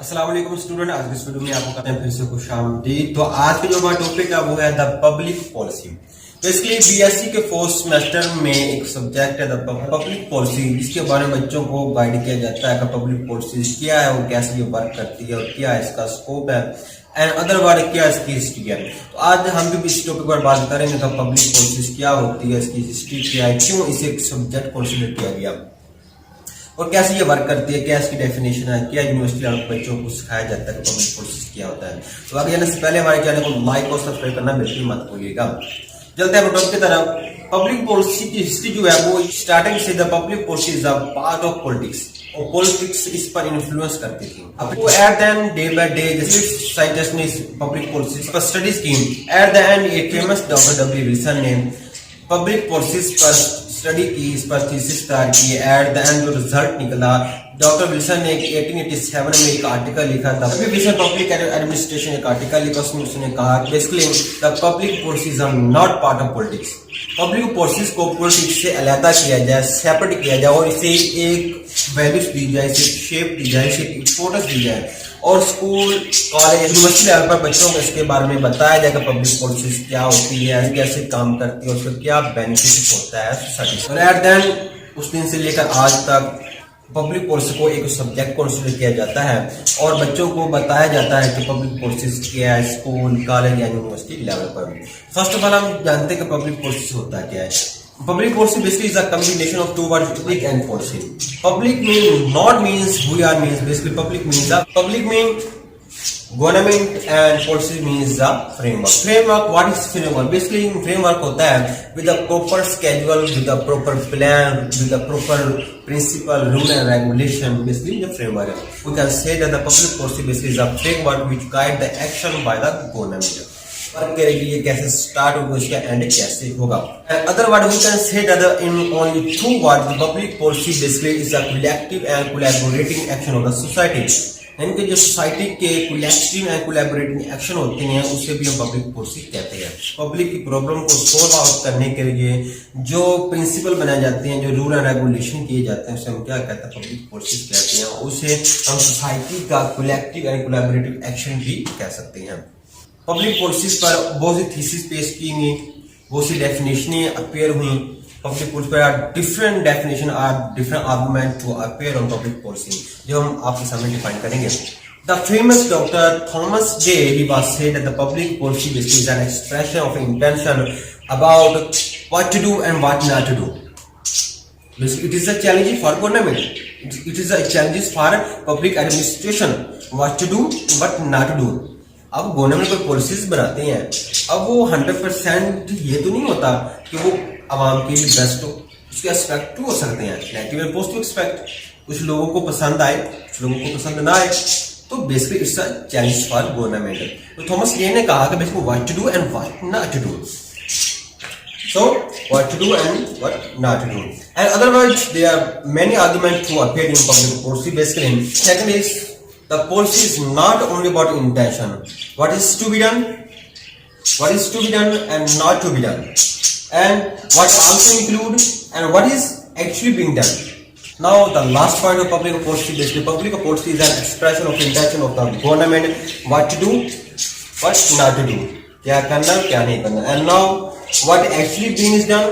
अस्सलाम वालेकुम स्टूडेंट। आज की इस वीडियो में आपको कहते हैं फिर से खुशामदीद। तो आज का जो हमारा टॉपिक है वो है the public policy. Basically BSc के फोर्थ सेमेस्टर में एक सब्जेक्ट है द पब्लिक पॉलिसी, जिसके बारे में बच्चों को गाइड किया जाता है कि पब्लिक पॉलिसी क्या है, वो कैसे ये वर्क करती है और क्या इसका स्कोप है एंड अदर वर्ड क्या इसकी हिस्ट्री है। तो आज हम भी इस टॉपिक पर बात करेंगे तो पब्लिक पॉलिसी क्या होती है, इसकी हिस्ट्री क्या है, क्यों इसे एक सब्जेक्ट कंसिडर किया गया और कैसे ये वर्क करती है, क्या इसकी डेफिनेशन है, क्या यूनिवर्सिटी में बच्चों को सिखाया जाता है कि पब्लिक पॉलिसी क्या होता है। तो आगे जाने से पहले हमारे चैनल को लाइक और सब्सक्राइब करना बिल्कुल मत भूलिएगा। चलते हैं टॉपिक की तरफ। पब्लिक पॉलिसी की हिस्ट्री जो है वो स्टार्टिंग से the public policy is a part of politics और पॉलिटिक्स इस पर इन्फ्लुएंस करती थी। अब वो at the end day by day जैसे साइंटिस्ट ने पब्लिक पॉलिसी पर स्टडीज की, एट द एंड एक फेमस डॉक्टर डब्ल्यू विल्सन ने पब्लिक पॉलिसीज पर स्टडी की, इस पर थीसिस तैयार की। एट द एंड जो रिजल्ट निकला, डॉक्टर विल्सन ने 1887 में एक आर्टिकल लिखा था विल्सन पब्लिक एडमिनिस्ट्रेशन, एक आर्टिकल लिखा उसमें उसने कहा basically the public policies are not part of politics. Public policies को पॉलिटिक्स से अलग किया जाए, सेपरेट किया जाए और इसे एक वैल्यूज दी जाए, इसे शेप दी जाए, इसे इंपोर्टेंस दी जाए और स्कूल कॉलेज यूनिवर्सिटी लेवल पर बच्चों को इसके बारे में बताया जाए कि पब्लिक पॉलिसीज क्या होती है, कैसे काम करती है, उसका क्या बेनिफिट होता है सोसाइटी। और एट देन उस दिन से लेकर आज तक पब्लिक पॉलिसी को एक सब्जेक्ट कंसीडर किया जाता है और बच्चों को बताया जाता है कि पब्लिक पॉलिसीज क्या है स्कूल कॉलेज या यूनिवर्सिटी लेवल पर। फर्स्ट ऑफ ऑल हम जानते हैं कि पब्लिक पॉलिसी होता क्या है। Public policy basically is a combination of two words, public and policy. Public means who are means basically public means the public means government and policy means the framework. Framework, what is framework? Basically framework होता है with a proper schedule, with a proper plan, with a proper principle, rule and regulation. Basically the framework. We can say that the public policy basically is a framework which guide the action by the government. Work करेगी, ये कैसे start होगा, इसका end कैसे होगा। Other word we can say that in only two word the public policy basically is a collective and collaborating action of the society. यानी कि जो सोसाइटी के कलेक्टिव एंड कोलैबोरेटिंग एक्शन होते हैं उसे भी हम पब्लिक पॉलिसी कहते हैं। पब्लिक की प्रॉब्लम को सोल्व आउट करने के लिए जो प्रिंसिपल बनाए जाते हैं, जो रूल एंड रेगुलेशन किए जाते हैं उसे हम क्या कहते हैं, पब्लिक पॉलिसी कहते हैं। उसे हम सोसाइटी का कलेक्टिव एंड कोलैबोरेटिव एक्शन भी कह सकते हैं। पब्लिक पॉलिसीज पर बहुत सी थीसिस पेश की गई, बहुत सी डेफिनेशनें अपेयर हुई। पब्लिक पॉलिसी पर different definition are different argument to appear on public policy, जो हम आपके सामने डिफाइन करेंगे। The famous doctor Thomas Dye he was said that the public policy basically is an expression of intention about what to do and what not to do. Basically, it is a challenge for government. It is a challenge for public administration. What to do, what not to do. अब government कोई policies बनाते हैं, अब वो 100% ये तो नहीं होता कि वो आवाम के लिए बेस्ट हो, उसके एस्पेक्ट हो सकते हैं नेगेटिव एंड पॉजिटिव एस्पेक्ट। कुछ लोगों को पसंद आए, कुछ लोगों को पसंद ना आए, तो basically it's a challenge for government. तो थॉमस ले ने कहा कि basically what to do and what not to do. So what to do and what not to do. And otherwise there are many arguments to appear in public policy. Basically, second is the policy is not only about intention. What is to be done? What is to be done and not to be done? And what also include and what is actually being done. Now the last point of public policy, basically public policy is an expression of intention of the government what to do, what not to do. क्या करना क्या नहीं करना। And now what actually being is done,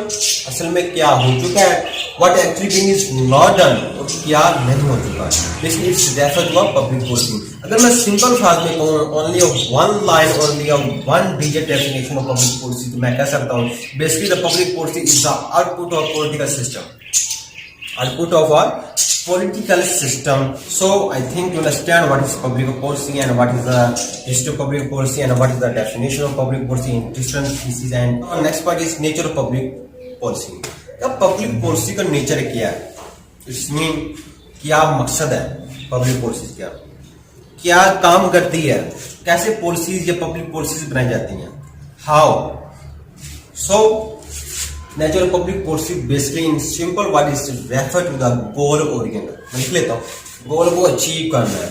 असल में क्या हो चुका है, what actually being is not done और क्या नहीं हो चुका है। Basically it's referred to public policy. अगर मैं सिंपल फ्राज में कहूँ only a one line, only a one digit definition of public policy, तो मैं कह सकता हूँ basically the public policy is the output of political system. Output of our political system. So I think to understand what is public policy and what is the history of public policy and what is the definition of public policy in different pieces, and next part is nature of public policy. अब public policy का nature क्या है, इसमें क्या मकसद है, public policy क्या काम करती है, कैसे पॉलिसीज या पब्लिक पॉलिसीज बनाई जाती हैं, how. So nature of public policy basically in simple what is refer to the goal oriented. मैं लिख लेता हूँ, गोल को अचीव करना है,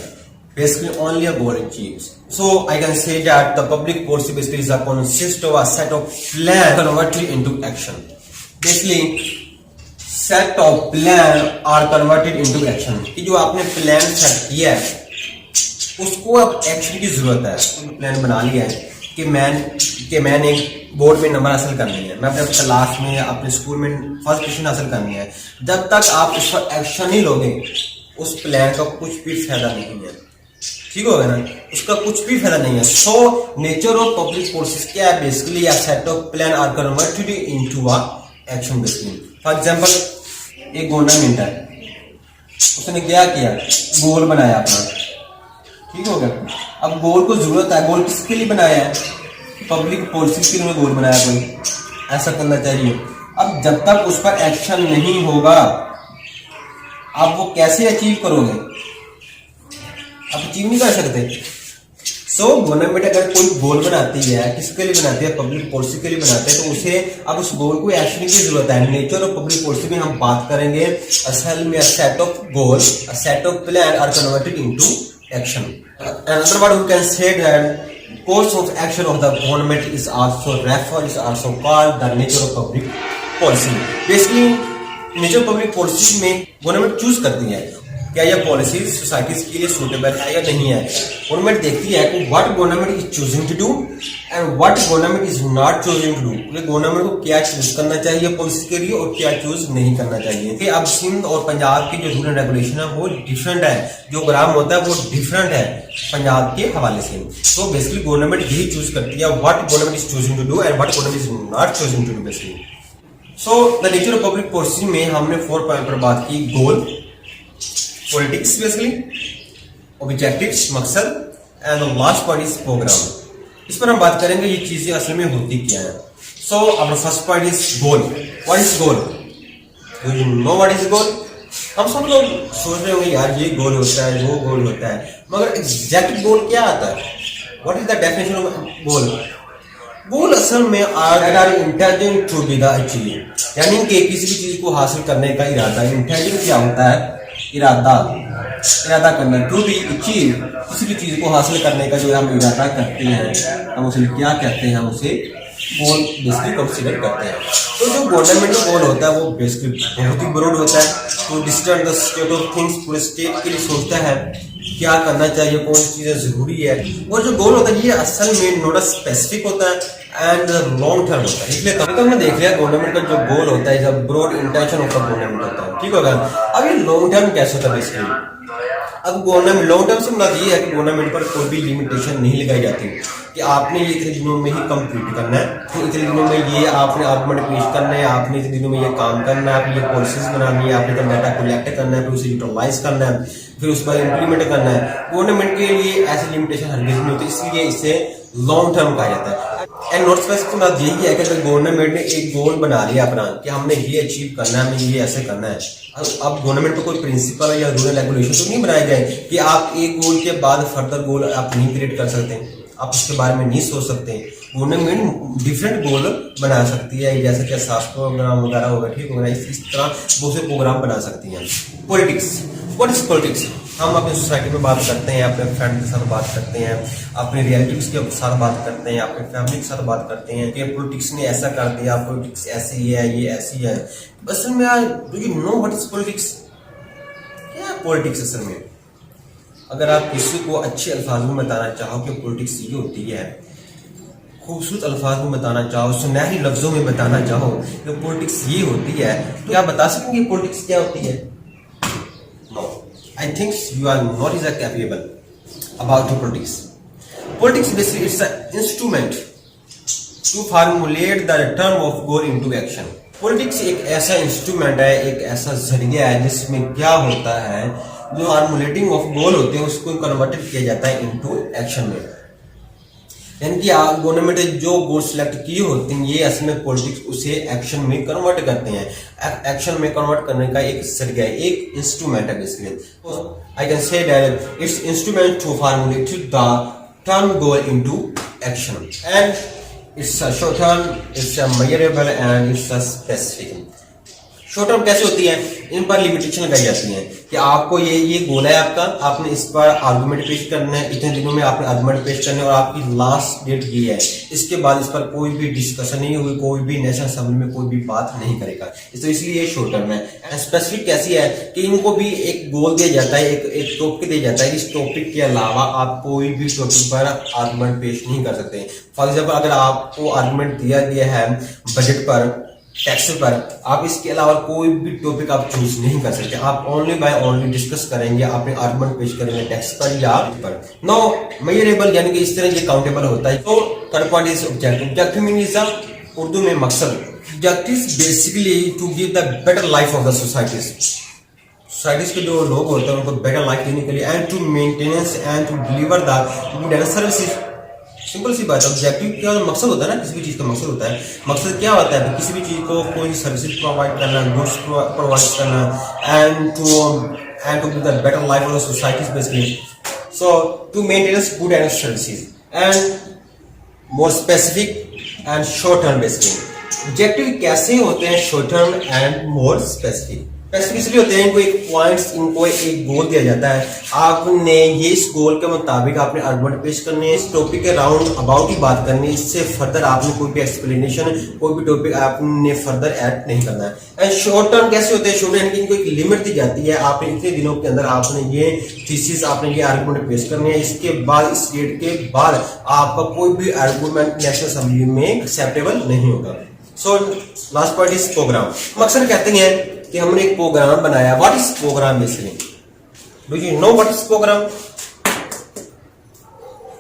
basically only a goal achieves. So I can say that the public policy basically is a consist of a set of plan converted into action. Basically set of plan are converted into action. कि जो आपने plan set किया है उसको अब action की जरूरत है। प्लान बना लिया है कि मैंने बोर्ड में नंबर हासिल करने हैं, मैं अपने क्लास में अपने स्कूल में फर्स्ट पोजीशन हासिल करनी है। जब तक आप इस पर एक्शन नहीं लोगे उस प्लान का कुछ भी फायदा नहीं है। ठीक हो गया ना, उसका कुछ भी फायदा नहीं है। So nature of public policies क्या है? Basically a set of plan are converted into a action. Basically for example एक गवर्नमेंट है, उसने क्या किया, गोल बनाया अपना। ठीक हो गया, अब गोल को जरूरत है, गोल किसके लिए बनाया है? पब्लिक पॉलिसी के लिए गोल बनाया, कोई ऐसा करना चाहिए। अब जब तक उस पर एक्शन नहीं होगा आप वो कैसे अचीव करोगे? आप अचीव नहीं कर सकते। सो गवर्नमेंट अगर कोई गोल बनाती है, किसके लिए बनाती है? पब्लिक पॉलिसी के लिए बनाते हैं, तो उसे अब उस गोल को एक्शन की जरूरत है। नेचर ऑफ पब्लिक पॉलिसी में हम बात करेंगे असल में set of goal, set of plan are converted into action. Another word we can say that course of action of the government is also referred, is also called the nature of public policy. Basically, nature of public policy में government choose करती है क्या यह policy societies के लिए suitable है या नहीं है। गवर्नमेंट देखती है कि what government is choosing to do and what government is not choosing to do. Government को क्या चूज करना चाहिए पॉलिसी के लिए और क्या चूज नहीं करना चाहिए। कि अब सिंध और पंजाब की जो रूल एंड रेगुलेशन है वो डिफरेंट है, जो ग्राम होता है वो डिफरेंट है पंजाब के हवाले से। तो बेसिकली गवर्नमेंट यही चूज करती है what government is choosing to do and what government is not choosing to do. Basically so the nature of public policy में हमने 4 पॉइंट पर बात की। गोल, पॉलिटिक्स बेसिकली, ऑब्जेक्टिव्स मकसद, and last point is program. इस पर हम बात करेंगे ये चीजें असल में होती क्या है। So our first point is goal. What is goal? Do you know what is goal? हम सब लोग सोच रहे होंगे यार ये गोल होता है, वो गोल होता है, मगर एग्जैक्ट गोल क्या आता है? What is the definition of goal? Goal असल में our intention to be the achieve, यानी कि किसी भी चीज को हासिल करने का इरादा। इंटेंशन क्या होता है? इरादा करना। टू बी अचीव, किसी भी चीज को हासिल करने का जो हम इरादा करते हैं हम उसे क्या कहते हैं? हम उसे गोल बेसिकली कंसीडर करते हैं। तो जो गवर्नमेंट का गोल होता है वो बेसिकली बहुत ही ब्रॉड होता है। तो disturb the state of things, पूरे स्टेट के लिए सोचता है क्या करना चाहिए, कौन सी चीजें जरूरी है। और जो गोल होता है ये असल में नोट स्पेसिफिक होता है एंड लॉन्ग टर्म होता है। इसलिए तभी तो हमने देख लिया गवर्नमेंट का जो गोल होता है जब broad intention of the government होता है। ठीक होगा। अब ये लॉन्ग टर्म कैसे होता है बेसिकली? अब गवर्नमेंट लॉन्ग टर्म से मतलब ये है कि गवर्नमेंट पर कोई भी लिमिटेशन नहीं लगाई जाती कि आपने ये इतने दिनों में ही कंप्लीट करना है, तो इतने दिनों में ये आपने आर्गुमेंट पेश करना है, आपने इतने दिनों में ये काम करना है, आपने ये पॉलिसीज बनानी है, आपने डाटा कलेक्ट करना है, फिर उसे यूटिलाइज करना है, फिर उस पर इम्प्लीमेंट करना है। गवर्नमेंट के लिए ऐसी लिमिटेशन हरगिज नहीं होती, इसलिए इसे लॉन्ग टर्म कहा जाता है। एंड नॉट स्पेसिफिक बात यही है कि अगर गवर्नमेंट ने एक गोल बना लिया अपना कि हमने ये अचीव करना है, हमें ये ऐसे करना है, अब गवर्नमेंट को कोई प्रिंसिपल या रूल रेगुलेशन तो नहीं बनाए गए कि आप एक गोल के बाद फर्दर गोल आप नहीं क्रिएट कर सकते, आप उसके बारे में नहीं सोच सकते। गवर्नमेंट डिफरेंट गोल बना सकती है, जैसे कि साफ प्रोग्राम वगैरह होगा। ठीक होगा, इस तरह बहुत से प्रोग्राम बना सकती हैं। Politics, what is politics? हम अपनी सोसाइटी में बात करते हैं, अपने फ्रेंड के साथ बात करते हैं, अपने रिलेटिव्स के साथ बात करते हैं, अपने फैमिली के साथ बात करते हैं कि पॉलिटिक्स ने ऐसा कर दिया, पॉलिटिक्स ऐसी है, ये ऐसी है। असल में यार do you know what is politics? क्या है पॉलिटिक्स असल में? अगर आप किसी को अच्छे अल्फाज में बताना चाहो कि पॉलिटिक्स ये होती है, खूबसूरत अल्फाज में बताना चाहो, सुनहरी लफ्जों में बताना चाहो कि पॉलिटिक्स ये होती है, तो क्या बता सकेंगे पॉलिटिक्स क्या होती है? No, I think you are not is capable about politics. Politics basically it's a instrument to formulate the term of goal into action. Politics एक ऐसा इंस्ट्रूमेंट है, एक ऐसा जरिया है जिसमें क्या होता है, जो फार्मुलेटिंग ऑफ गोल होते हैं उसको कन्वर्टेड किया जाता है इनटू एक्शन में। यानी कि गवर्नमेंट जो गोल सिलेक्ट किए होते हैं ये असल में पॉलिटिक्स उसे एक्शन में कन्वर्ट करते हैं। एक्शन में कन्वर्ट करने का एक जरिया है, एक इंस्ट्रूमेंट है basically. I can say that it's instrument to formulate the term goal into action and it's a short term, it's a measurable and it's a specific. Short term कैसे होती है, इन पर लिमिटेशन लगाई जाती है कि आपको ये गोल है आपका, आपने इस पर आर्गुमेंट पेश करना है, इतने दिनों में आपने आर्गुमेंट पेश करना है और आपकी लास्ट डेट ये है, इसके बाद इस पर कोई भी डिस्कशन नहीं हुई, कोई भी नेशनल असेंबली में कोई भी बात नहीं करेगा, तो इसलिए ये शॉर्ट टर्म है। स्पेसिफिक कैसी है कि इनको भी एक गोल दिया जाता है, एक टॉपिक दिया जाता है, इस टॉपिक के अलावा आप कोई भी टॉपिक पर आर्गुमेंट पेश नहीं कर सकते। फॉर एग्जाम्पल अगर आपको आर्गुमेंट दिया गया है बजट पर, टैक्स पर, आप इसके अलावा कोई भी टॉपिक आप चूज नहीं कर सकते, आप ओनली बाय ओनली डिस्कस करेंगे, अपने आर्गुमेंट पेश करेंगे टैक्स पर या पर। नो मेजरेबल यानी कि इस तरह ये काउंटेबल होता है। तो third point is objective. Objective means Urdu में मकसद। Objective basically to give the better life of the societies के जो लोग होते हैं उनको बेटर लाइफ देने के लिए, and to maintenance and to deliver the services. Simple सी बात है, ऑब्जेक्टिव क्या मकसद होता है ना, किसी भी चीज का मकसद होता है। मकसद क्या होता है, किसी भी चीज को कोई सर्विसेज प्रोवाइड करना, गुड्स प्रोवाइड करना, and to give the better life of the societies basically. So to maintenance good and services and more specific and short term basically. Objective कैसे होते हैं, short term and more specific. Specific इसलिए होते हैं इनको एक points, इनको एक गोल दिया जाता है, आपने ये इस गोल के मुताबिक आपने आर्गुमेंट पेश करने, इस टॉपिक के राउंड अबाउट ही बात करनी है, इससे फर्दर आपने कोई भी एक्सप्लेनेशन, कोई भी टॉपिक आपने फर्दर ऐड नहीं करना है। एंड शॉर्ट टर्म कैसे होते हैं, शॉर्ट टर्म इनको एक लिमिट दी जाती है, आपने इतने दिनों के अंदर आपने ये थीसिस, आपने ये आर्गुमेंट पेश करनी है, इसके बाद इस डेट के बाद आपका कोई भी आर्गुमेंट नेशनल असेंबली में एक्सेप्टेबल नहीं होगा। So last point is program. अक्सर कहते हैं कि हमने एक प्रोग्राम बनाया। What is program basically? Do you know what is program?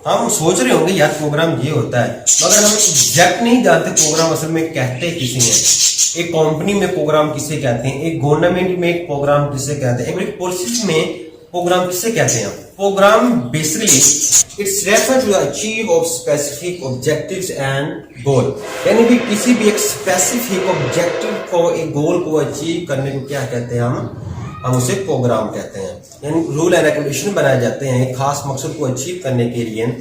हम सोच रहे होंगे यार प्रोग्राम ये होता है, मगर हम एग्जैक्ट नहीं जानते प्रोग्राम असल में कहते किसे हैं। एक कंपनी में प्रोग्राम किसे कहते हैं, एक गवर्नमेंट में एक प्रोग्राम किसे कहते हैं, एक पॉलिसी में प्रोग्राम किसे कहते हैं। Program basically it's refer to achieve of specific objectives and goal, यानी कि किसी भी एक स्पेसिफिक ऑब्जेक्टिव को, एक गोल को अचीव करने को क्या कहते हैं, हम उसे प्रोग्राम कहते हैं। यानी रूल एंड रेगुलेशन बनाए जाते हैं एक खास मकसद को अचीव करने के लिए,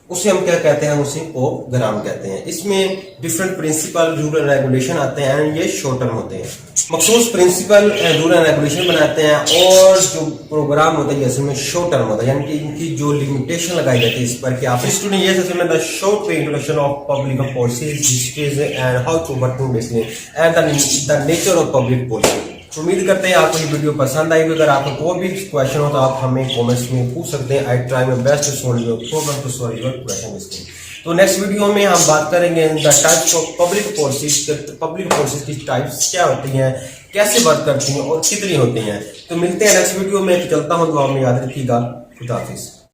उसे हम क्या कहते हैं, उसे प्रोग्राम कहते हैं। इसमें different principle, rule and regulation आते हैं एंड ये शॉर्ट टर्म होते हैं। मखसूस प्रिंसिपल, रूल एंड रेगुलेशन बनाते हैं और जो प्रोग्राम होता है इसमें शॉर्ट टर्म होता है, यानी कि इनकी जो लिमिटेशन लगाई जाती है इस पर कि आप स्टूडेंट ये सबसे the short way introduction of public policies, histories and how to work basically and the nature of public policy. उम्मीद करते हैं आपको ये वीडियो पसंद आएगी। अगर आपको कोई भी क्वेश्चन हो तो आप हमें कमेंट्स में पूछ सकते हैं। I try my best to solve your problem, to solve your question. तो नेक्स्ट वीडियो में हम बात करेंगे the types of public policies. Public policies की टाइप्स क्या होती हैं, कैसे वर्क करती हैं और कितनी होती हैं। तो मिलते हैं नेक्स्ट वीडियो में। तो चलता हूँ, दुआ में याद रखिएगा। खुदा हाफिज।